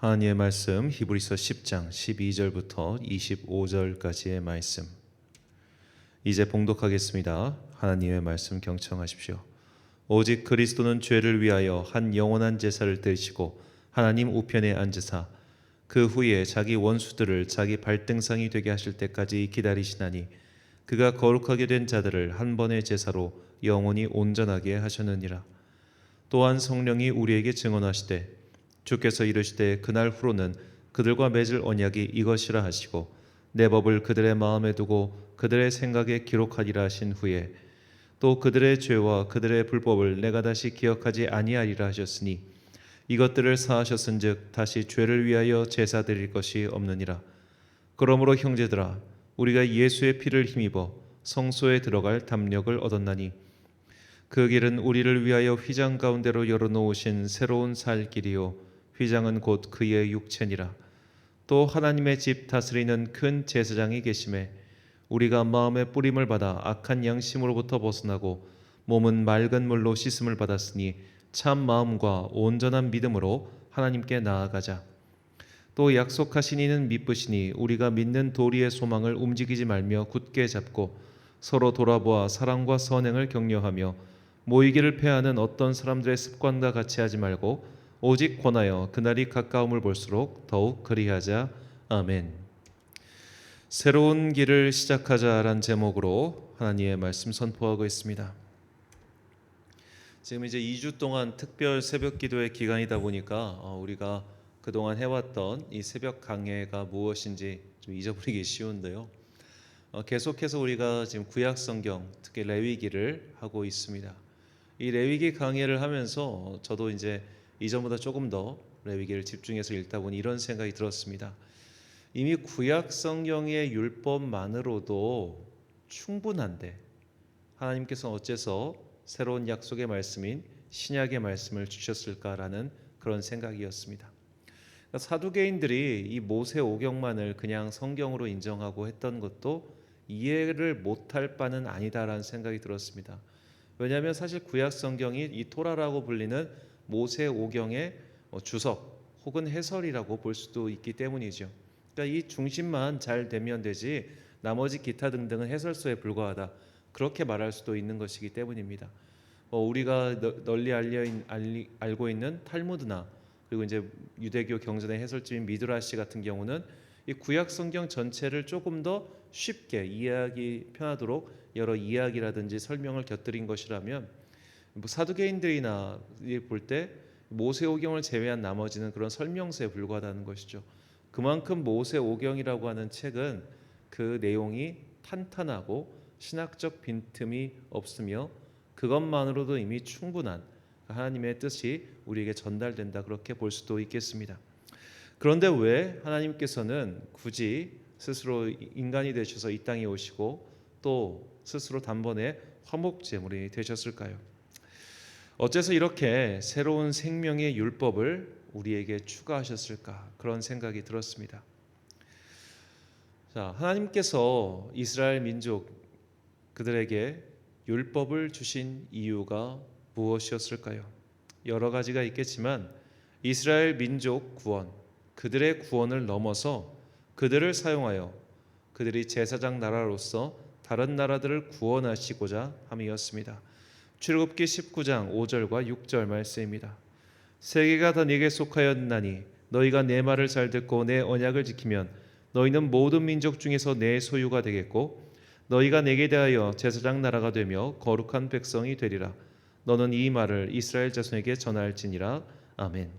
하나님의 말씀 히브리서 10장 12절부터 25절까지의 말씀 이제 봉독하겠습니다. 하나님의 말씀 경청하십시오. 오직 그리스도는 죄를 위하여 한 영원한 제사를 드리시고 하나님 우편에 앉으사 그 후에 자기 원수들을 자기 발등상이 되게 하실 때까지 기다리시나니 그가 거룩하게 된 자들을 한 번의 제사로 영원히 온전하게 하셨느니라. 또한 성령이 우리에게 증언하시되 주께서 이르시되 그날 후로는 그들과 맺을 언약이 이것이라 하시고 내 법을 그들의 마음에 두고 그들의 생각에 기록하리라 하신 후에 또 그들의 죄와 그들의 불법을 내가 다시 기억하지 아니하리라 하셨으니 이것들을 사하셨은즉 다시 죄를 위하여 제사 드릴 것이 없느니라. 그러므로 형제들아 우리가 예수의 피를 힘입어 성소에 들어갈 담력을 얻었나니 그 길은 우리를 위하여 휘장 가운데로 열어놓으신 새로운 살 길이요 휘장은 곧 그의 육체니라. 또 하나님의 집 다스리는 큰 제사장이 계심에 우리가 마음의 뿌림을 받아 악한 양심으로부터 벗어나고 몸은 맑은 물로 씻음을 받았으니 참 마음과 온전한 믿음으로 하나님께 나아가자. 또 약속하신 이는 미쁘시니 우리가 믿는 도리의 소망을 움직이지 말며 굳게 잡고 서로 돌아보아 사랑과 선행을 격려하며 모이기를 패하는 어떤 사람들의 습관과 같이 하지 말고 오직 권하여 그날이 가까움을 볼수록 더욱 그리하자. 아멘. 새로운 길을 시작하자란 제목으로 하나님의 말씀 선포하고 있습니다. 지금 이제 2주 동안 특별 새벽 기도의 기간이다 보니까 우리가 그동안 해왔던 이 새벽 강해가 무엇인지 좀 잊어버리기 쉬운데요. 계속해서 우리가 지금 구약 성경 특히 레위기를 하고 있습니다. 이 레위기 강해를 하면서 저도 이제 이전보다 조금 더 레위기를 집중해서 읽다 보니 이런 생각이 들었습니다. 이미 구약 성경의 율법만으로도 충분한데 하나님께서 어째서 새로운 약속의 말씀인 신약의 말씀을 주셨을까라는 그런 생각이었습니다. 사두개인들이 이 모세 오경만을 그냥 성경으로 인정하고 했던 것도 이해를 못할 바는 아니다라는 생각이 들었습니다. 왜냐하면 사실 구약 성경이 이 토라라고 불리는 모세 오경의 주석 혹은 해설이라고 볼 수도 있기 때문이죠. 그러니까 이 중심만 잘 되면 되지 나머지 기타 등등은 해설서에 불과하다 그렇게 말할 수도 있는 것이기 때문입니다. 우리가 널리 알고 있는 탈무드나 그리고 이제 유대교 경전의 해설집인 미드라시 같은 경우는 이 구약 성경 전체를 조금 더 쉽게 이해하기 편하도록 여러 이야기라든지 설명을 곁들인 것이라면 사두개인들이나 볼 때 모세오경을 제외한 나머지는 그런 설명서에 불과하다는 것이죠. 그만큼 모세오경이라고 하는 책은 그 내용이 탄탄하고 신학적 빈틈이 없으며 그것만으로도 이미 충분한 하나님의 뜻이 우리에게 전달된다 그렇게 볼 수도 있겠습니다. 그런데 왜 하나님께서는 굳이 스스로 인간이 되셔서 이 땅에 오시고 또 스스로 단번에 화목제물이 되셨을까요? 어째서 이렇게 새로운 생명의 율법을 우리에게 추가하셨을까 그런 생각이 들었습니다. 자, 하나님께서 이스라엘 민족 그들에게 율법을 주신 이유가 무엇이었을까요? 여러 가지가 있겠지만 이스라엘 민족 구원, 그들의 구원을 넘어서 그들을 사용하여 그들이 제사장 나라로서 다른 나라들을 구원하시고자 함이었습니다. 출애굽기 19장 5절과 6절 말씀입니다. 세계가 다 네게 속하였나니 너희가 내 말을 잘 듣고 내 언약을 지키면 너희는 모든 민족 중에서 내 소유가 되겠고 너희가 내게 대하여 제사장 나라가 되며 거룩한 백성이 되리라. 너는 이 말을 이스라엘 자손에게 전할지니라. 아멘.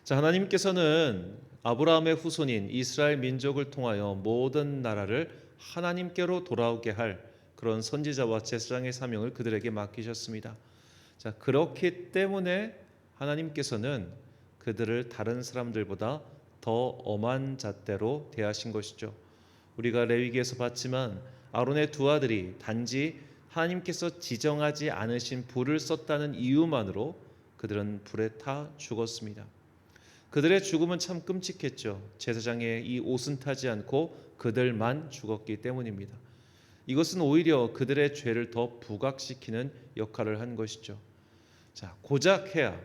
자, 하나님께서는 아브라함의 후손인 이스라엘 민족을 통하여 모든 나라를 하나님께로 돌아오게 할 그런 선지자와 제사장의 사명을 그들에게 맡기셨습니다. 자, 그렇기 때문에 하나님께서는 그들을 다른 사람들보다 더 엄한 잣대로 대하신 것이죠. 우리가 레위기에서 봤지만 아론의 두 아들이 단지 하나님께서 지정하지 않으신 불을 썼다는 이유만으로 그들은 불에 타 죽었습니다. 그들의 죽음은 참 끔찍했죠. 제사장의 이 옷은 타지 않고 그들만 죽었기 때문입니다. 이것은 오히려 그들의 죄를 더 부각시키는 역할을 한 것이죠. 자, 고작 해야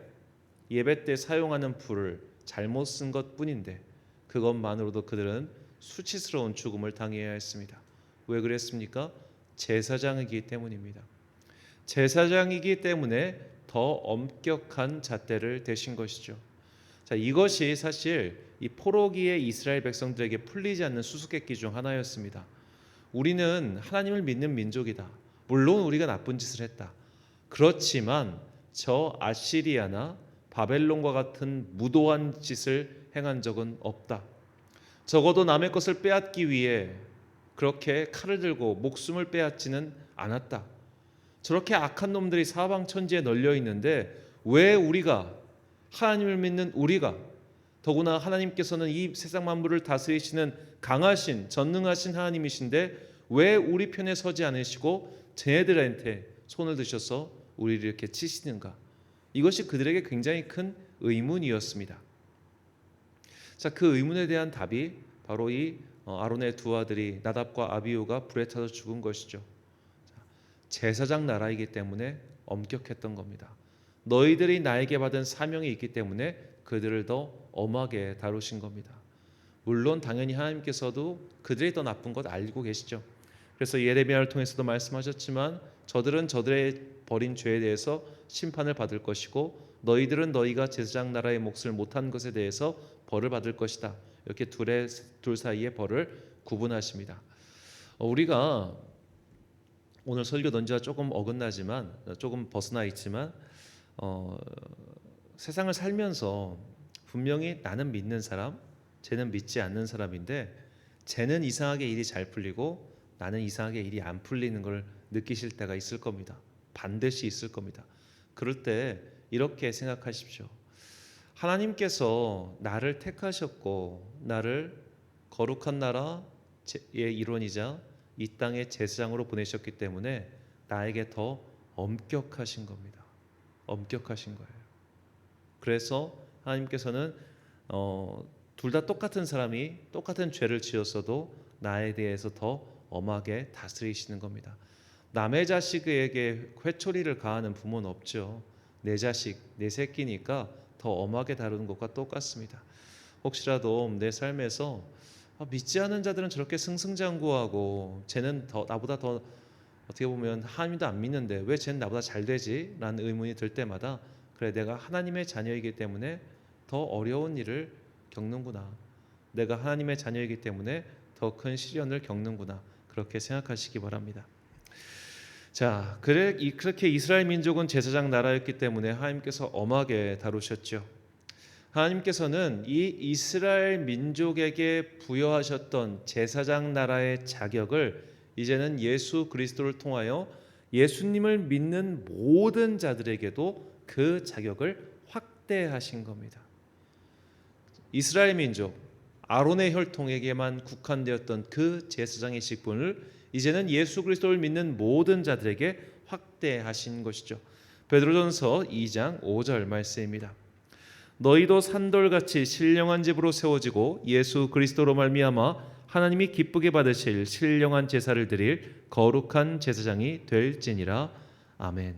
예배 때 사용하는 불을 잘못 쓴 것뿐인데 그것만으로도 그들은 수치스러운 죽음을 당해야 했습니다. 왜 그랬습니까? 제사장이기 때문입니다. 제사장이기 때문에 더 엄격한 잣대를 대신 것이죠. 자, 이것이 사실 이 포로기의 이스라엘 백성들에게 풀리지 않는 수수께끼 중 하나였습니다. 우리는 하나님을 믿는 민족이다. 물론 우리가 나쁜 짓을 했다. 그렇지만 저 아시리아나 바벨론과 같은 무도한 짓을 행한 적은 없다. 적어도 남의 것을 빼앗기 위해 그렇게 칼을 들고 목숨을 빼앗지는 않았다. 저렇게 악한 놈들이 사방 천지에 널려 있는데 왜 우리가, 하나님을 믿는 우리가, 더구나 하나님께서는 이 세상 만물을 다스리시는 강하신 전능하신 하나님이신데 왜 우리 편에 서지 않으시고 쟤네들한테 손을 드셔서 우리를 이렇게 치시는가? 이것이 그들에게 굉장히 큰 의문이었습니다. 자, 그 의문에 대한 답이 바로 이 아론의 두 아들이 나답과 아비후가 불에 타서 죽은 것이죠. 제사장 나라이기 때문에 엄격했던 겁니다. 너희들이 나에게 받은 사명이 있기 때문에 그들을 더 엄하게 다루신 겁니다. 물론 당연히 하나님께서도 그들이 더 나쁜 것 알고 계시죠. 그래서 예레미야를 통해서도 말씀하셨지만 저들은 저들의 벌인 죄에 대해서 심판을 받을 것이고 너희들은 너희가 제사장 나라의 몫을 못한 것에 대해서 벌을 받을 것이다. 이렇게 둘 사이의 벌을 구분하십니다. 우리가 오늘 설교 논지와 조금 어긋나지만 조금 벗어나 있지만 세상을 살면서 분명히 나는 믿는 사람, 쟤는 믿지 않는 사람인데 쟤는 이상하게 일이 잘 풀리고 나는 이상하게 일이 안 풀리는 걸 느끼실 때가 있을 겁니다. 반드시 있을 겁니다. 그럴 때 이렇게 생각하십시오. 하나님께서 나를 택하셨고 나를 거룩한 나라의 일원이자 이 땅의 제사장으로 보내셨기 때문에 나에게 더 엄격하신 겁니다. 엄격하신 거예요. 그래서 하나님께서는 둘 다 똑같은 사람이 똑같은 죄를 지었어도 나에 대해서 더 엄하게 다스리시는 겁니다. 남의 자식에게 회초리를 가하는 부모는 없죠. 내 자식, 내 새끼니까 더 엄하게 다루는 것과 똑같습니다. 혹시라도 내 삶에서 믿지 않는 자들은 저렇게 승승장구하고 쟤는 나보다 더 어떻게 보면 하나님도 안 믿는데 왜 쟤는 나보다 잘 되지? 라는 의문이 들 때마다 그래, 내가 하나님의 자녀이기 때문에 더 어려운 일을 겪는구나. 내가 하나님의 자녀이기 때문에 더 큰 시련을 겪는구나. 그렇게 생각하시기 바랍니다. 자, 그렇게 이스라엘 민족은 제사장 나라였기 때문에 하나님께서 엄하게 다루셨죠. 하나님께서는 이 이스라엘 민족에게 부여하셨던 제사장 나라의 자격을 이제는 예수 그리스도를 통하여 예수님을 믿는 모든 자들에게도 그 자격을 확대하신 겁니다. 이스라엘 민족 아론의 혈통에게만 국한되었던 그 제사장의 직분을 이제는 예수 그리스도를 믿는 모든 자들에게 확대하신 것이죠. 베드로전서 2장 5절 말씀입니다. 너희도 산돌같이 신령한 집으로 세워지고 예수 그리스도로 말미암아 하나님이 기쁘게 받으실 신령한 제사를 드릴 거룩한 제사장이 될지니라. 아멘.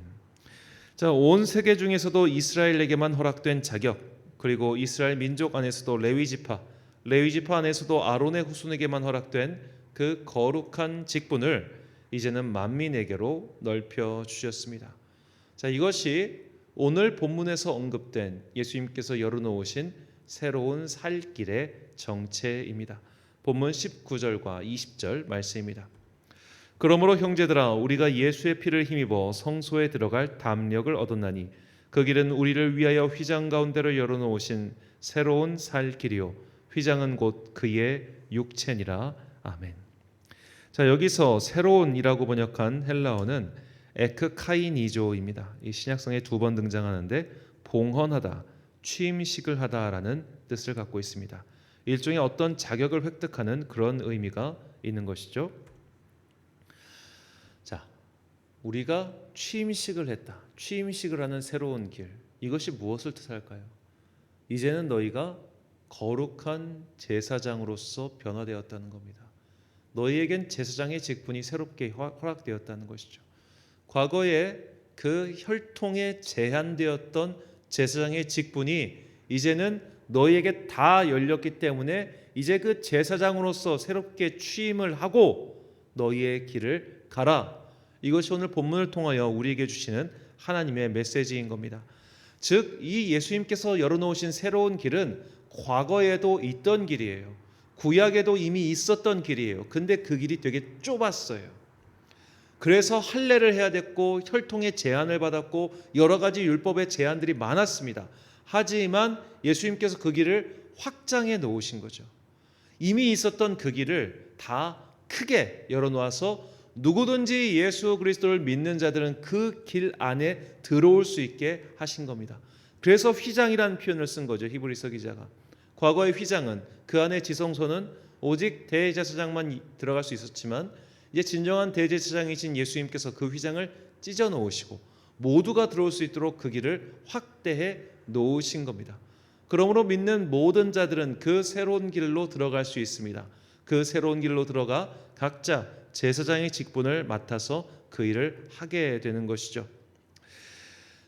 자, 온 세계 중에서도 이스라엘에게만 허락된 자격, 그리고 이스라엘 민족 안에서도 레위지파 안에서도 아론의 후손에게만 허락된 그 거룩한 직분을 이제는 만민에게로 넓혀 주셨습니다. 자, 이것이 오늘 본문에서 언급된 예수님께서 열어놓으신 새로운 살 길의 정체입니다. 본문 19절과 20절 말씀입니다. 그러므로 형제들아, 우리가 예수의 피를 힘입어 성소에 들어갈 담력을 얻었나니 그 길은 우리를 위하여 휘장 가운데로 열어놓으신 새로운 살 길이요 휘장은 곧 그의 육체니라. 아멘. 자, 여기서 새로운이라고 번역한 헬라어는 에크카이니조입니다. 이 신약성에 2번 등장하는데 봉헌하다, 취임식을 하다라는 뜻을 갖고 있습니다. 일종의 어떤 자격을 획득하는 그런 의미가 있는 것이죠. 자, 우리가 취임식을 했다. 취임식을 하는 새로운 길. 이것이 무엇을 뜻할까요? 이제는 너희가 거룩한 제사장으로서 변화되었다는 겁니다. 너희에겐 제사장의 직분이 새롭게 허락되었다는 것이죠. 과거에 그 혈통에 제한되었던 제사장의 직분이 이제는 너희에게 다 열렸기 때문에 이제 그 제사장으로서 새롭게 취임을 하고 너희의 길을 가라. 이것이 오늘 본문을 통하여 우리에게 주시는 하나님의 메시지인 겁니다. 즉, 이 예수님께서 열어놓으신 새로운 길은 과거에도 있던 길이에요. 구약에도 이미 있었던 길이에요. 근데 그 길이 되게 좁았어요. 그래서 할례를 해야 됐고 혈통의 제한을 받았고 여러 가지 율법의 제한들이 많았습니다. 하지만 예수님께서 그 길을 확장해 놓으신 거죠. 이미 있었던 그 길을 다 크게 열어놓아서 누구든지 예수 그리스도를 믿는 자들은 그 길 안에 들어올 수 있게 하신 겁니다. 그래서 휘장이라는 표현을 쓴 거죠. 히브리서 기자가. 과거의 휘장은 그 안에 지성소는 오직 대제사장만 들어갈 수 있었지만 이제 진정한 대제사장이신 예수님께서 그 휘장을 찢어 놓으시고 모두가 들어올 수 있도록 그 길을 확대해 놓으신 겁니다. 그러므로 믿는 모든 자들은 그 새로운 길로 들어갈 수 있습니다. 그 새로운 길로 들어가 각자 제사장의 직분을 맡아서 그 일을 하게 되는 것이죠.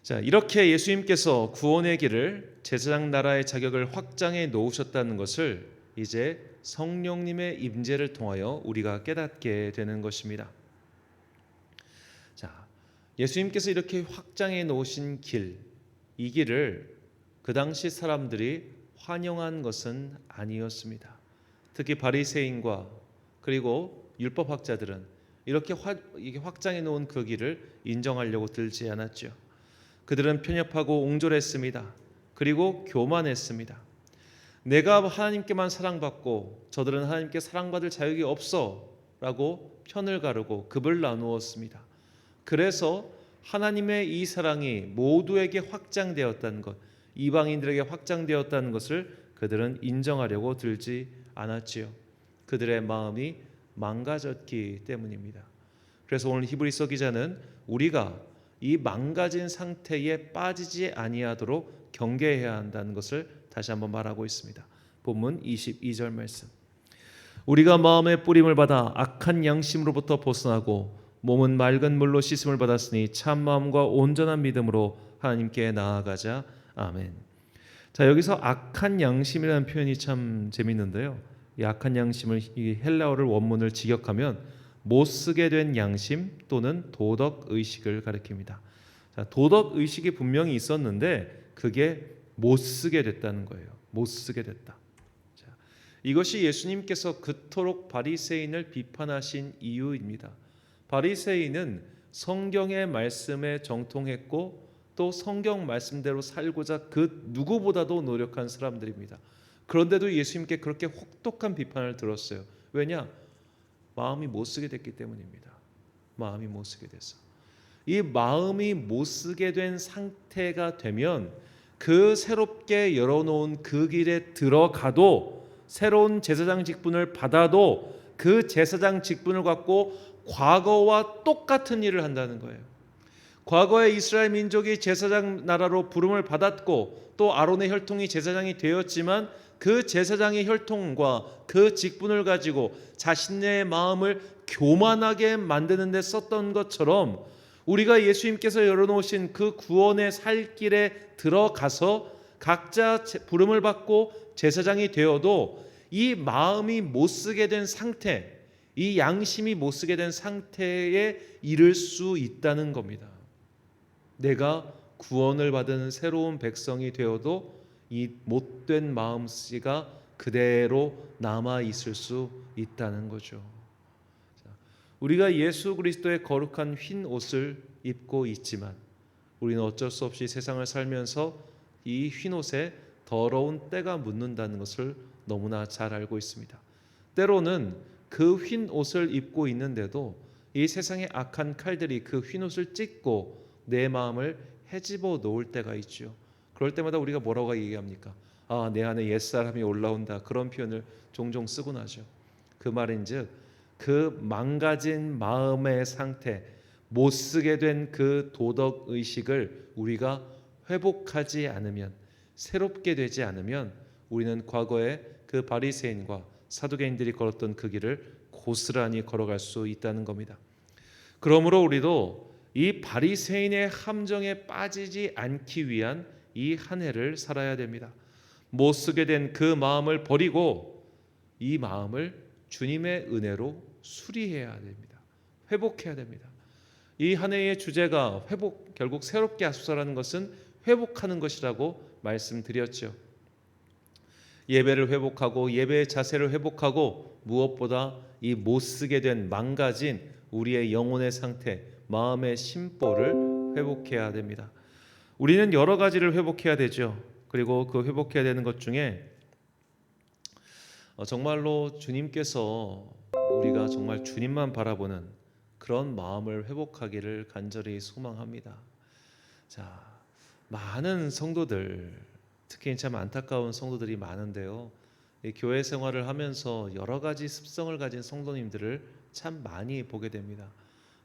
자, 이렇게 예수님께서 구원의 길을 제사장 나라의 자격을 확장해 놓으셨다는 것을 이제 성령님의 임재를 통하여 우리가 깨닫게 되는 것입니다. 자, 예수님께서 이렇게 확장해 놓으신 길, 이 길을 그 당시 사람들이 환영한 것은 아니었습니다. 특히 바리새인과 그리고 율법학자들은 이렇게 확장해 놓은 그 길을 인정하려고 들지 않았죠. 그들은 편협하고 옹졸했습니다. 그리고 교만했습니다. 내가 하나님께만 사랑받고 저들은 하나님께 사랑받을 자격이 없어 라고 편을 가르고 급을 나누었습니다. 그래서 하나님의 이 사랑이 모두에게 확장되었다는 것, 이방인들에게 확장되었다는 것을 그들은 인정하려고 들지 않았지요. 그들의 마음이 망가졌기 때문입니다. 그래서 오늘 히브리서 기자는 우리가 이 망가진 상태에 빠지지 아니하도록 경계해야 한다는 것을 다시 한번 말하고 있습니다. 본문 22절 말씀. 우리가 마음의 뿌림을 받아 악한 양심으로부터 벗어나고 몸은 맑은 물로 씻음을 받았으니 참 마음과 온전한 믿음으로 하나님께 나아가자. 아멘. 자, 여기서 악한 양심이라는 표현이 참 재밌는데요. 이 악한 양심을, 이 헬라어를 원문을 직역하면 못 쓰게 된 양심 또는 도덕 의식을 가리킵니다. 자, 도덕 의식이 분명히 있었는데 그게 못 쓰게 됐다는 거예요. 못 쓰게 됐다. 자, 이것이 예수님께서 그토록 바리새인을 비판하신 이유입니다. 바리새인은 성경의 말씀에 정통했고 또 성경 말씀대로 살고자 그 누구보다도 노력한 사람들입니다. 그런데도 예수님께 그렇게 혹독한 비판을 들었어요. 왜냐? 마음이 못 쓰게 됐기 때문입니다. 마음이 못 쓰게 돼서. 이 마음이 못 쓰게 된 상태가 되면 그 새롭게 열어놓은 그 길에 들어가도 새로운 제사장 직분을 받아도 그 제사장 직분을 갖고 과거와 똑같은 일을 한다는 거예요. 과거에 이스라엘 민족이 제사장 나라로 부름을 받았고 또 아론의 혈통이 제사장이 되었지만 그 제사장의 혈통과 그 직분을 가지고 자신의 마음을 교만하게 만드는 데 썼던 것처럼 우리가 예수님께서 열어놓으신 그 구원의 살 길에 들어가서 각자 부름을 받고 제사장이 되어도 이 마음이 못 쓰게 된 상태, 이 양심이 못 쓰게 된 상태에 이를 수 있다는 겁니다. 내가 구원을 받은 새로운 백성이 되어도 이 못된 마음씨가 그대로 남아 있을 수 있다는 거죠. 우리가 예수 그리스도의 거룩한 흰 옷을 입고 있지만 우리는 어쩔 수 없이 세상을 살면서 이 흰 옷에 더러운 때가 묻는다는 것을 너무나 잘 알고 있습니다. 때로는 그 흰 옷을 입고 있는데도 이 세상의 악한 칼들이 그 흰 옷을 찢고 내 마음을 헤집어 놓을 때가 있죠. 그럴 때마다 우리가 뭐라고 얘기합니까? 아, 내 안에 옛사람이 올라온다. 그런 표현을 종종 쓰곤 하죠. 그 말인즉 그 망가진 마음의 상태, 못 쓰게 된 그 도덕 의식을 우리가 회복하지 않으면, 새롭게 되지 않으면 우리는 과거에 그 바리새인과 사두개인들이 걸었던 그 길을 고스란히 걸어갈 수 있다는 겁니다. 그러므로 우리도 이 바리새인의 함정에 빠지지 않기 위한 이 한 해를 살아야 됩니다. 못 쓰게 된 그 마음을 버리고 이 마음을 주님의 은혜로 수리해야 됩니다. 회복해야 됩니다. 이 한 해의 주제가 회복, 결국 새롭게 하소서라는 것은 회복하는 것이라고 말씀드렸죠. 예배를 회복하고 예배의 자세를 회복하고 무엇보다 이 못 쓰게 된 망가진 우리의 영혼의 상태, 마음의 심보를 회복해야 됩니다. 우리는 여러 가지를 회복해야 되죠. 그리고 그 회복해야 되는 것 중에 정말로 주님께서 우리가 정말 주님만 바라보는 그런 마음을 회복하기를 간절히 소망합니다. 자, 많은 성도들, 특히 참 안타까운 성도들이 많은데요. 이 교회 생활을 하면서 여러 가지 습성을 가진 성도님들을 참 많이 보게 됩니다.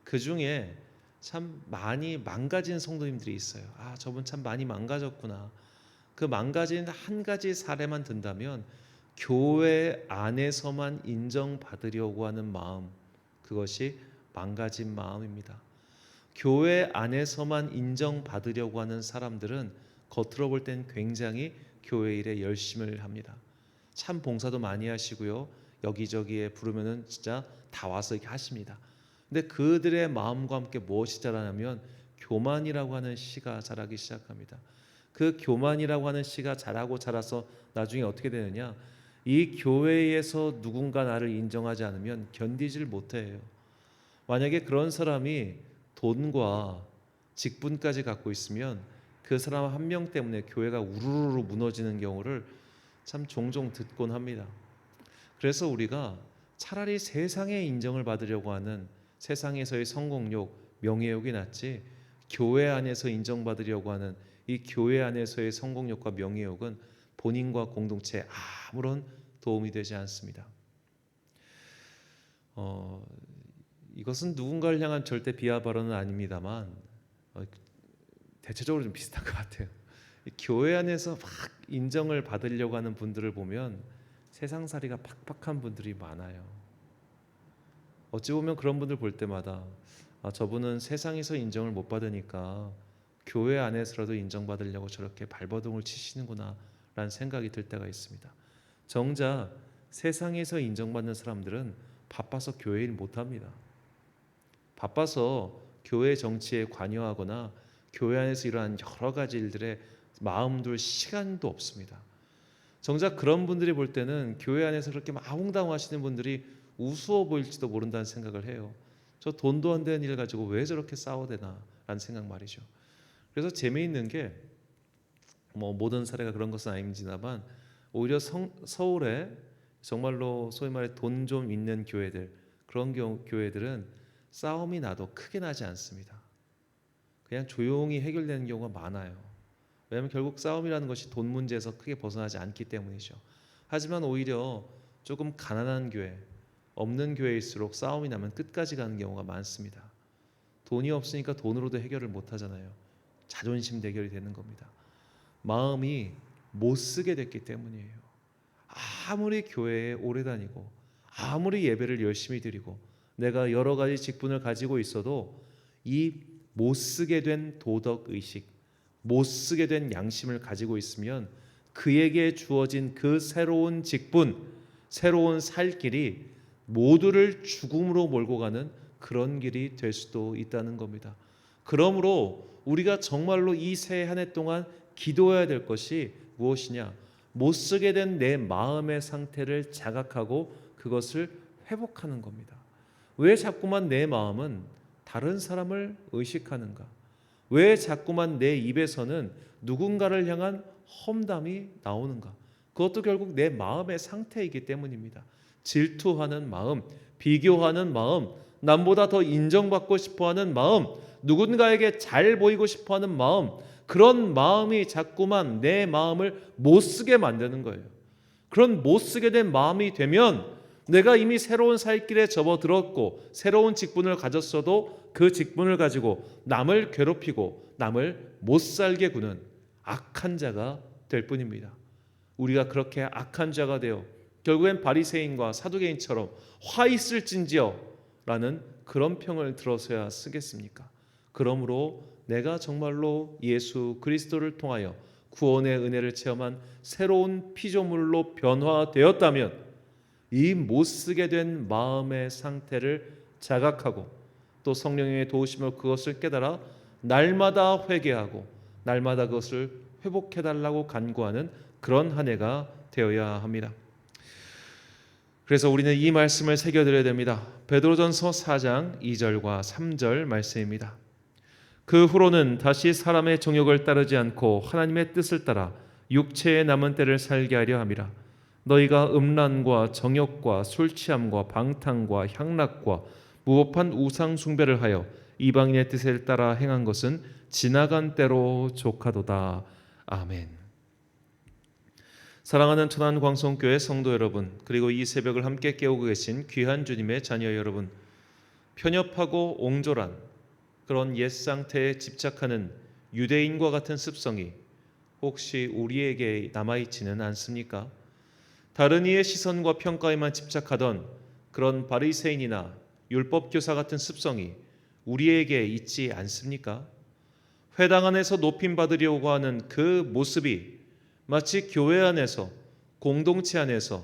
그 중에 참 많이 망가진 성도님들이 있어요. 아, 저분 참 많이 망가졌구나. 그 망가진 한 가지 사례만 든다면 교회 안에서만 인정받으려고 하는 마음, 그것이 망가진 마음입니다. 교회 안에서만 인정받으려고 하는 사람들은 겉으로 볼 땐 굉장히 교회 일에 열심을 합니다. 참 봉사도 많이 하시고요. 여기저기에 부르면은 진짜 다 와서 이렇게 하십니다. 근데 그들의 마음과 함께 무엇이 자라냐면 교만이라고 하는 씨가 자라기 시작합니다. 그 교만이라고 하는 씨가 자라고 자라서 나중에 어떻게 되느냐? 이 교회에서 누군가 나를 인정하지 않으면 견디질 못해요. 만약에 그런 사람이 돈과 직분까지 갖고 있으면 그 사람 한 명 때문에 교회가 우르르 무너지는 경우를 참 종종 듣곤 합니다. 그래서 우리가 차라리 세상의 인정을 받으려고 하는 세상에서의 성공욕, 명예욕이 낫지 교회 안에서 인정받으려고 하는 이 교회 안에서의 성공욕과 명예욕은 본인과 공동체에 아무런 도움이 되지 않습니다. 이것은 누군가를 향한 절대 비하 발언은 아닙니다만 대체적으로 좀 비슷한 것 같아요. 교회 안에서 막 인정을 받으려고 하는 분들을 보면 세상살이가 팍팍한 분들이 많아요. 어찌 보면 그런 분들 볼 때마다 저분은 세상에서 인정을 못 받으니까 교회 안에서라도 인정받으려고 저렇게 발버둥을 치시는구나 라는 생각이 들 때가 있습니다. 정작 세상에서 인정받는 사람들은 바빠서 교회 일 못합니다. 바빠서 교회 정치에 관여하거나 교회 안에서 일어난 여러 가지 일들에 마음 둘 시간도 없습니다. 정작 그런 분들이 볼 때는 교회 안에서 그렇게 막 아웅다웅하시는 분들이 우스워 보일지도 모른다는 생각을 해요. 저 돈도 안 되는 일 가지고 왜 저렇게 싸워대나 라는 생각 말이죠. 그래서 재미있는 게 모든 사례가 그런 것은 아닙니다만 오히려 서울에 정말로 소위 말해 돈 좀 있는 교회들, 그런 교회들은 싸움이 나도 크게 나지 않습니다. 그냥 조용히 해결되는 경우가 많아요. 왜냐하면 결국 싸움이라는 것이 돈 문제에서 크게 벗어나지 않기 때문이죠. 하지만 오히려 조금 가난한 교회, 없는 교회일수록 싸움이 나면 끝까지 가는 경우가 많습니다. 돈이 없으니까 돈으로도 해결을 못 하잖아요. 자존심 대결이 되는 겁니다. 마음이 못 쓰게 됐기 때문이에요. 아무리 교회에 오래 다니고 아무리 예배를 열심히 드리고 내가 여러 가지 직분을 가지고 있어도 이 못 쓰게 된 도덕의식, 못 쓰게 된 양심을 가지고 있으면 그에게 주어진 그 새로운 직분, 새로운 살 길이 모두를 죽음으로 몰고 가는 그런 길이 될 수도 있다는 겁니다. 그러므로 우리가 정말로 이 새해 한 해 동안 기도해야 될 것이 무엇이냐? 못 쓰게 된 내 마음의 상태를 자각하고 그것을 회복하는 겁니다. 왜 자꾸만 내 마음은 다른 사람을 의식하는가? 왜 자꾸만 내 입에서는 누군가를 향한 험담이 나오는가? 그것도 결국 내 마음의 상태이기 때문입니다. 질투하는 마음, 비교하는 마음, 남보다 더 인정받고 싶어하는 마음, 누군가에게 잘 보이고 싶어하는 마음, 그런 마음이 자꾸만 내 마음을 못 쓰게 만드는 거예요. 그런 못 쓰게 된 마음이 되면 내가 이미 새로운 살 길에 접어들었고 새로운 직분을 가졌어도 그 직분을 가지고 남을 괴롭히고 남을 못 살게 구는 악한 자가 될 뿐입니다. 우리가 그렇게 악한 자가 되어 결국엔 바리새인과 사두개인처럼 화 있을진지어 라는 그런 평을 들어서야 쓰겠습니까? 그러므로 내가 정말로 예수 그리스도를 통하여 구원의 은혜를 체험한 새로운 피조물로 변화되었다면 이 못쓰게 된 마음의 상태를 자각하고 또 성령의 도우심으로 그것을 깨달아 날마다 회개하고 날마다 그것을 회복해달라고 간구하는 그런 한 해가 되어야 합니다. 그래서 우리는 이 말씀을 새겨드려야 됩니다. 베드로전서 4장 2절과 3절 말씀입니다. 그 후로는 다시 사람의 정욕을 따르지 않고 하나님의 뜻을 따라 육체의 남은 때를 살게 하려 함이라. 너희가 음란과 정욕과 술취함과 방탕과 향락과 무법한 우상 숭배를 하여 이방인의 뜻을 따라 행한 것은 지나간 때로 족하도다. 아멘. 사랑하는 천안광성교회 성도 여러분, 그리고 이 새벽을 함께 깨우고 계신 귀한 주님의 자녀 여러분, 편협하고 옹졸한 그런 옛 상태에 집착하는 유대인과 같은 습성이 혹시 우리에게 남아있지는 않습니까? 다른 이의 시선과 평가에만 집착하던 그런 바리새인이나 율법교사 같은 습성이 우리에게 있지 않습니까? 회당 안에서 높임 받으려고 하는 그 모습이 마치 교회 안에서 공동체 안에서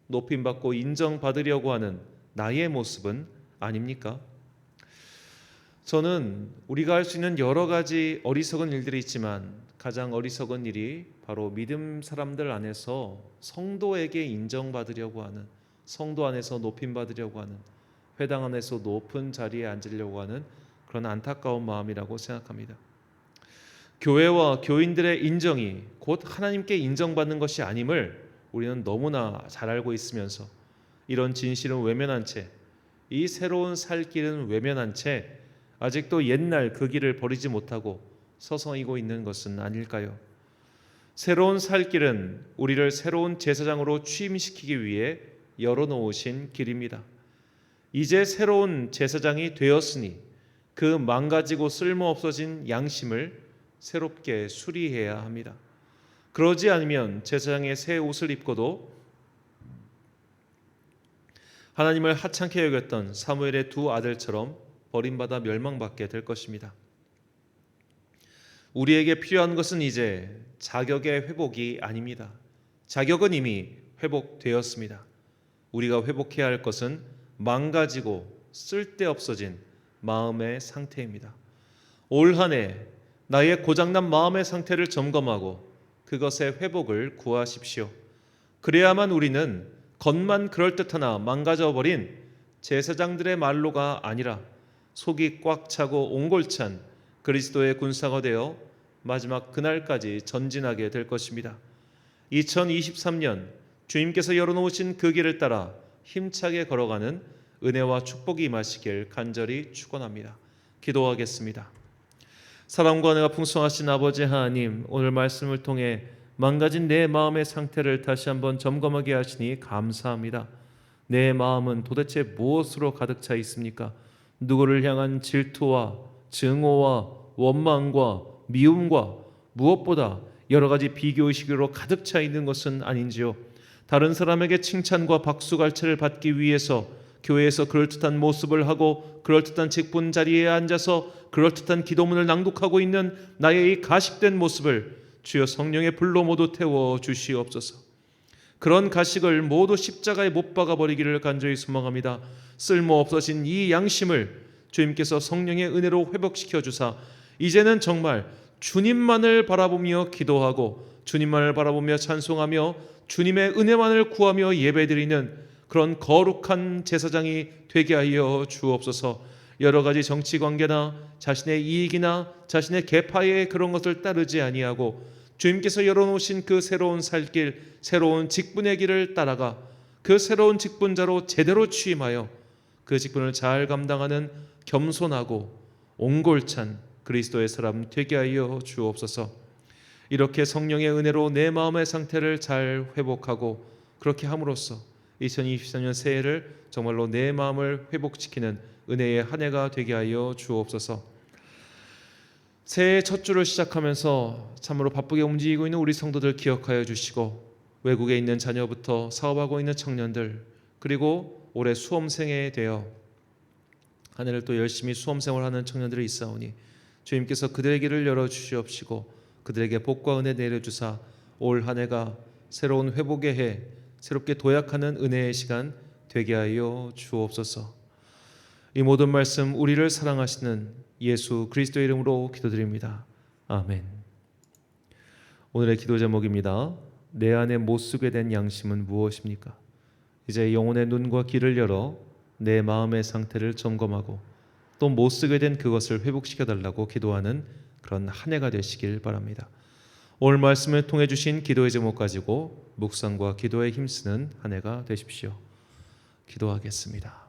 높임받고 인정받으려고 하는 나의 모습은 아닙니까? 저는 우리가 할 수 있는 여러 가지 어리석은 일들이 있지만 가장 어리석은 일이 바로 믿음 사람들 안에서 성도에게 인정받으려고 하는, 성도 안에서 높임받으려고 하는, 회당 안에서 높은 자리에 앉으려고 하는 그런 안타까운 마음이라고 생각합니다. 교회와 교인들의 인정이 곧 하나님께 인정받는 것이 아님을 우리는 너무나 잘 알고 있으면서 이런 진실은 외면한 채, 이 새로운 살 길은 외면한 채 아직도 옛날 그 길을 버리지 못하고 서성이고 있는 것은 아닐까요? 새로운 살 길은 우리를 새로운 제사장으로 취임시키기 위해 열어놓으신 길입니다. 이제 새로운 제사장이 되었으니 그 망가지고 쓸모없어진 양심을 새롭게 수리해야 합니다. 그러지 않으면 제사장의 새 옷을 입고도 하나님을 하찮게 여겼던 사무엘의 두 아들처럼 버림받아 멸망받게 될 것입니다. 우리에게 필요한 것은 이제 자격의 회복이 아닙니다. 자격은 이미 회복되었습니다. 우리가 회복해야 할 것은 망가지고 쓸데없어진 마음의 상태입니다. 올 한 해 나의 고장난 마음의 상태를 점검하고 그것의 회복을 구하십시오. 그래야만 우리는 겉만 그럴듯하나 망가져버린 제사장들의 말로가 아니라 속이 꽉 차고 옹골찬 그리스도의 군사가 되어 마지막 그날까지 전진하게 될 것입니다. 2023년 주님께서 열어놓으신 그 길을 따라 힘차게 걸어가는 은혜와 축복이 임하시길 간절히 축원합니다. 기도하겠습니다. 사랑과 은혜가 풍성하신 아버지 하나님, 오늘 말씀을 통해 망가진 내 마음의 상태를 다시 한번 점검하게 하시니 감사합니다. 내 마음은 도대체 무엇으로 가득 차 있습니까? 누구를 향한 질투와 증오와 원망과 미움과 무엇보다 여러 가지 비교의식으로 가득 차 있는 것은 아닌지요? 다른 사람에게 칭찬과 박수갈채를 받기 위해서 교회에서 그럴듯한 모습을 하고 그럴듯한 직분 자리에 앉아서 그럴듯한 기도문을 낭독하고 있는 나의 이 가식된 모습을 주여 성령의 불로 모두 태워 주시옵소서. 그런 가식을 모두 십자가에 못 박아 버리기를 간절히 소망합니다. 쓸모없어진 이 양심을 주님께서 성령의 은혜로 회복시켜 주사 이제는 정말 주님만을 바라보며 기도하고 주님만을 바라보며 찬송하며 주님의 은혜만을 구하며 예배드리는 그런 거룩한 제사장이 되게 하여 주옵소서. 여러 가지 정치 관계나 자신의 이익이나 자신의 계파의 그런 것을 따르지 아니하고 주님께서 열어놓으신 그 새로운 살길, 새로운 직분의 길을 따라가 그 새로운 직분자로 제대로 취임하여 그 직분을 잘 감당하는 겸손하고 옹골찬 그리스도의 사람 되게 하여 주옵소서. 이렇게 성령의 은혜로 내 마음의 상태를 잘 회복하고 그렇게 함으로써 2023년 새해를 정말로 내 마음을 회복시키는 은혜의 한 해가 되게 하여 주옵소서. 새해 첫 주를 시작하면서 참으로 바쁘게 움직이고 있는 우리 성도들 기억하여 주시고 외국에 있는 자녀부터 사업하고 있는 청년들 그리고 올해 수험생에 되어 한 해를 또 열심히 수험생활하는 청년들이 있사오니 주님께서 그들의 길을 열어주시옵시고 그들에게 복과 은혜 내려주사 올 한 해가 새로운 회복의 해, 새롭게 도약하는 은혜의 시간 되게 하여 주옵소서. 이 모든 말씀 우리를 사랑하시는 예수 그리스도의 이름으로 기도드립니다. 아멘. 오늘의 기도 제목입니다. 내 안에 못 쓰게 된 양심은 무엇입니까? 이제 영혼의 눈과 귀를 열어 내 마음의 상태를 점검하고 또 못 쓰게 된 그것을 회복시켜 달라고 기도하는 그런 한 해가 되시길 바랍니다. 오늘 말씀을 통해 주신 기도의 제목 가지고 묵상과 기도에 힘쓰는 한 해가 되십시오. 기도하겠습니다.